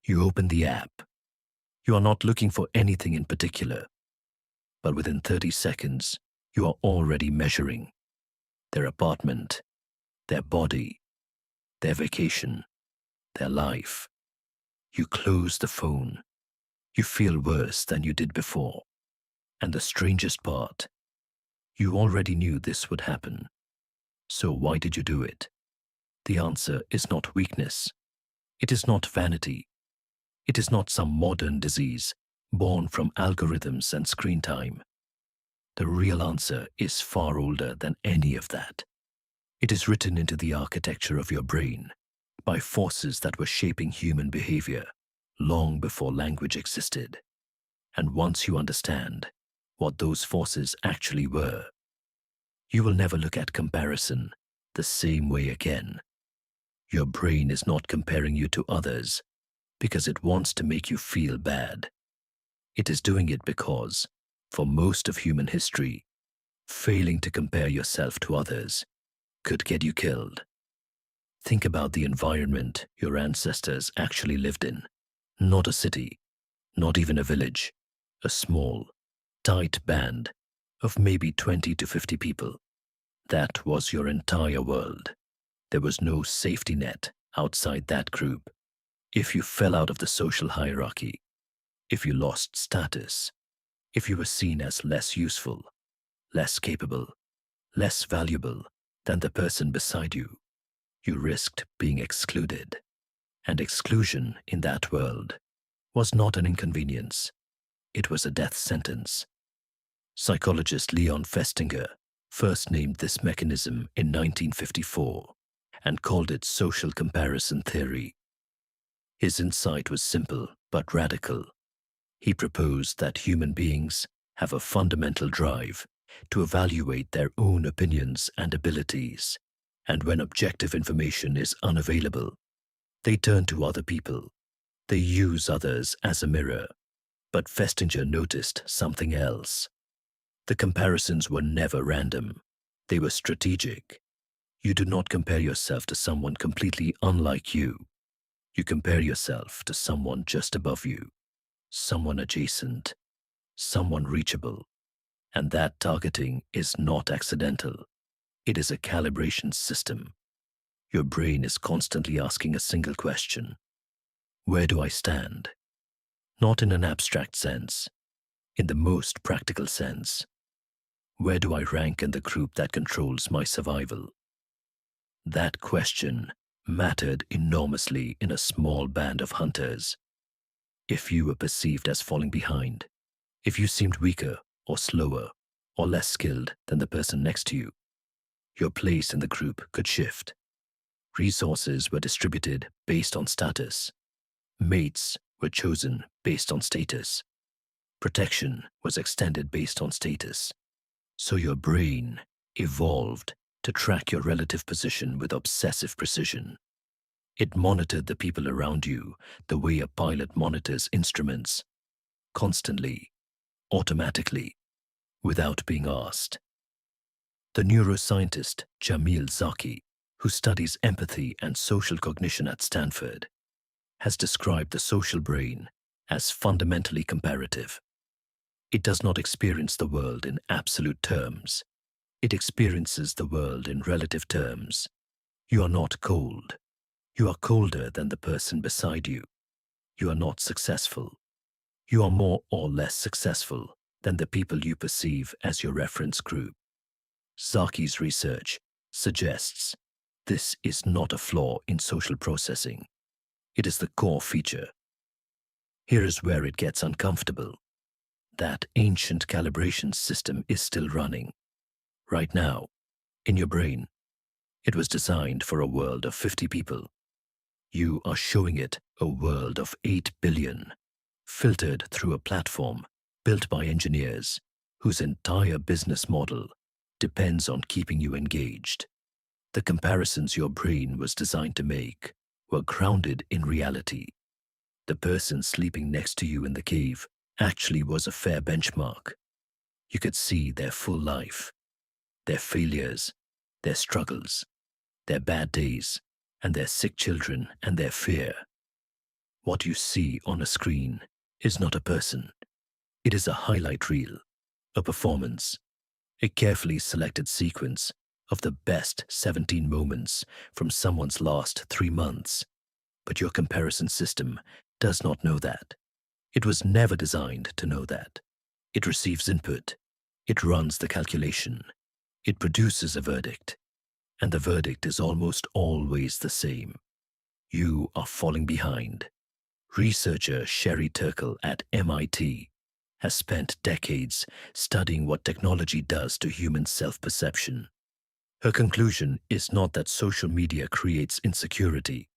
You open the app. You are not looking for anything in particular, but within 30 seconds, you are already measuring their apartment, their body, their vacation, their life. You close the phone. You feel worse than you did before. And the strangest part, you already knew this would happen. So why did you do it? The answer is not weakness. It is not vanity. It is not some modern disease born from algorithms and screen time. The real answer is far older than any of that. It is written into the architecture of your brain by forces that were shaping human behavior long before language existed. And once you understand what those forces actually were, you will never look at comparison the same way again. Your brain is not comparing you to others because it wants to make you feel bad. It is doing it because, for most of human history, failing to compare yourself to others could get you killed. Think about the environment your ancestors actually lived in. Not a city, not even a village, a small, tight band of maybe 20 to 50 people. That was your entire world. There was no safety net outside that group. If you fell out of the social hierarchy, if you lost status, if you were seen as less useful, less capable, less valuable than the person beside you, you risked being excluded. And exclusion in that world was not an inconvenience. It was a death sentence. Psychologist Leon Festinger first named this mechanism in 1954 and called it social comparison theory. His insight was simple but radical. He proposed that human beings have a fundamental drive to evaluate their own opinions and abilities, and when objective information is unavailable, they turn to other people. They use others as a mirror. But Festinger noticed something else. The comparisons were never random. They were strategic. You do not compare yourself to someone completely unlike you. You compare yourself to someone just above you, someone adjacent, someone reachable. And that targeting is not accidental. It is a calibration system. Your brain is constantly asking a single question. Where do I stand? Not in an abstract sense, in the most practical sense. Where do I rank in the group that controls my survival? That question mattered enormously in a small band of hunters. If you were perceived as falling behind, if you seemed weaker or slower or less skilled than the person next to you, your place in the group could shift. Resources were distributed based on status. Mates were chosen based on status. Protection was extended based on status. So your brain evolved to track your relative position with obsessive precision. It monitored the people around you the way a pilot monitors instruments, constantly, automatically, without being asked. The neuroscientist Jamil Zaki, who studies empathy and social cognition at Stanford, has described the social brain as fundamentally comparative. It does not experience the world in absolute terms. It experiences the world in relative terms. You are not cold. You are colder than the person beside you. You are not successful. You are more or less successful than the people you perceive as your reference group. Zaki's research suggests this is not a flaw in social processing. It is the core feature. Here is where it gets uncomfortable. That ancient calibration system is still running. Right now, in your brain. It was designed for a world of 50 people. You are showing it a world of 8 billion, filtered through a platform built by engineers whose entire business model depends on keeping you engaged. The comparisons your brain was designed to make were grounded in reality. The person sleeping next to you in the cave actually was a fair benchmark. You could see their full life, their failures, their struggles, their bad days, and their sick children and their fear. What you see on a screen is not a person. It is a highlight reel, a performance, a carefully selected sequence of the best 17 moments from someone's last 3 months. But your comparison system does not know that. It was never designed to know that. It receives input. It runs the calculation. It produces a verdict. And the verdict is almost always the same. You are falling behind. Researcher Sherry Turkle at MIT has spent decades studying what technology does to human self-perception. Her conclusion is not that social media creates insecurity.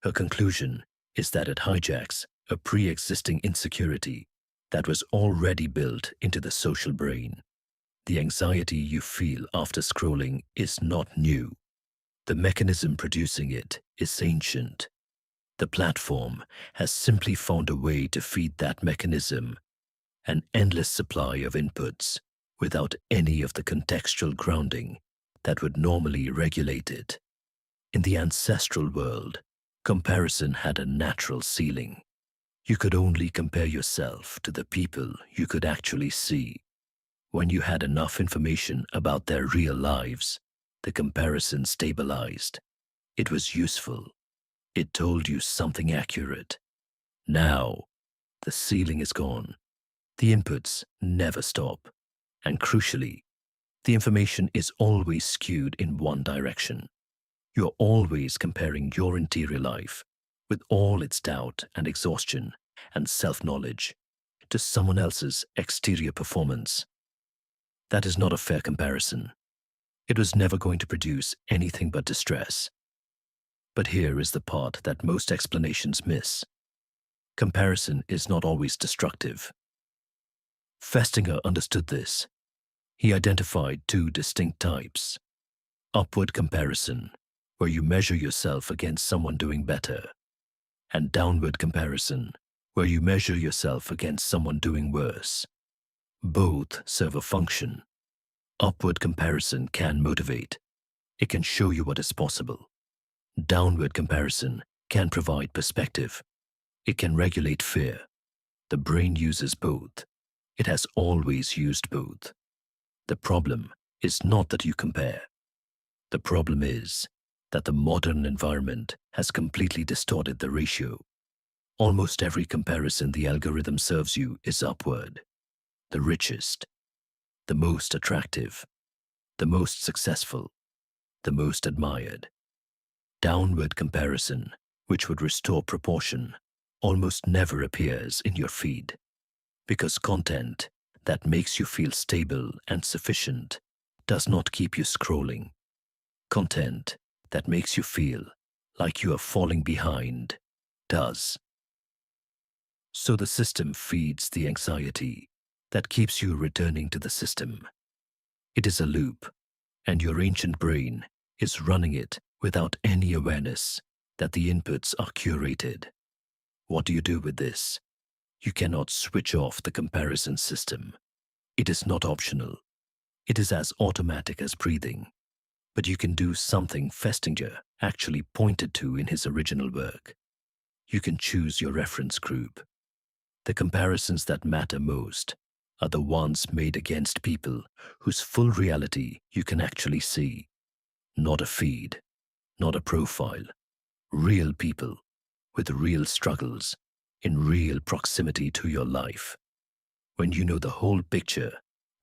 Her conclusion is that it hijacks a pre-existing insecurity that was already built into the social brain. The anxiety you feel after scrolling is not new. The mechanism producing it is ancient. The platform has simply found a way to feed that mechanism an endless supply of inputs without any of the contextual grounding that would normally regulate it. In the ancestral world, comparison had a natural ceiling. You could only compare yourself to the people you could actually see. When you had enough information about their real lives, the comparison stabilized. It was useful. It told you something accurate. Now, the ceiling is gone. The inputs never stop. And crucially, the information is always skewed in one direction. You're always comparing your interior life with all its doubt and exhaustion and self-knowledge to someone else's exterior performance. That is not a fair comparison. It was never going to produce anything but distress. But here is the part that most explanations miss. Comparison is not always destructive. Festinger understood this. He identified two distinct types. Upward comparison, where you measure yourself against someone doing better, and downward comparison, where you measure yourself against someone doing worse. Both serve a function. Upward comparison can motivate. It can show you what is possible. Downward comparison can provide perspective. It can regulate fear. The brain uses both. It has always used both. The problem is not that you compare. The problem is that the modern environment has completely distorted the ratio. Almost every comparison the algorithm serves you is upward. The richest, the most attractive, the most successful, the most admired. Downward comparison, which would restore proportion, almost never appears in your feed, because content that makes you feel stable and sufficient does not keep you scrolling. Content that makes you feel like you are falling behind does. So the system feeds the anxiety that keeps you returning to the system. It is a loop, and your ancient brain is running it without any awareness that the inputs are curated. What do you do with this? You cannot switch off the comparison system. It is not optional. It is as automatic as breathing. But you can do something Festinger actually pointed to in his original work. You can choose your reference group. The comparisons that matter most are the ones made against people whose full reality you can actually see. Not a feed, not a profile. Real people with real struggles in real proximity to your life. When you know the whole picture,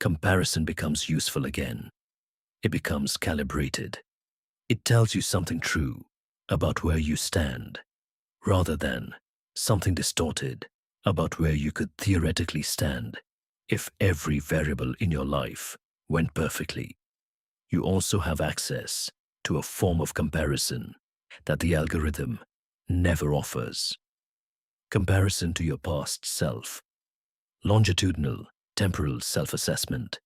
comparison becomes useful again. It becomes calibrated. It tells you something true about where you stand, rather than something distorted about where you could theoretically stand if every variable in your life went perfectly. You also have access to a form of comparison that the algorithm never offers. Comparison to your past self. Longitudinal, temporal self-assessment.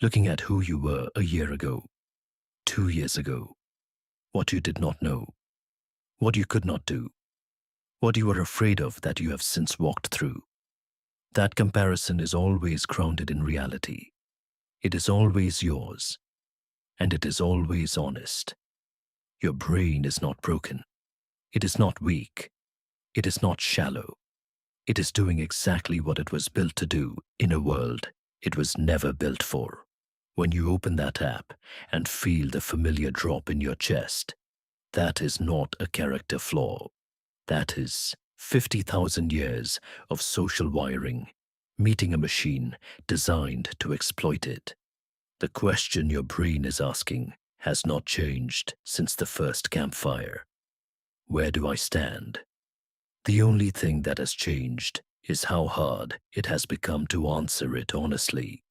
Looking at who you were a year ago, 2 years ago, what you did not know, what you could not do, what you were afraid of that you have since walked through. That comparison is always grounded in reality. It is always yours, and it is always honest. Your brain is not broken. It is not weak. It is not shallow. It is doing exactly what it was built to do in a world it was never built for. When you open that app and feel the familiar drop in your chest, that is not a character flaw. That is 50,000 years of social wiring meeting a machine designed to exploit it. The question your brain is asking has not changed since the first campfire. Where do I stand? The only thing that has changed is how hard it has become to answer it honestly.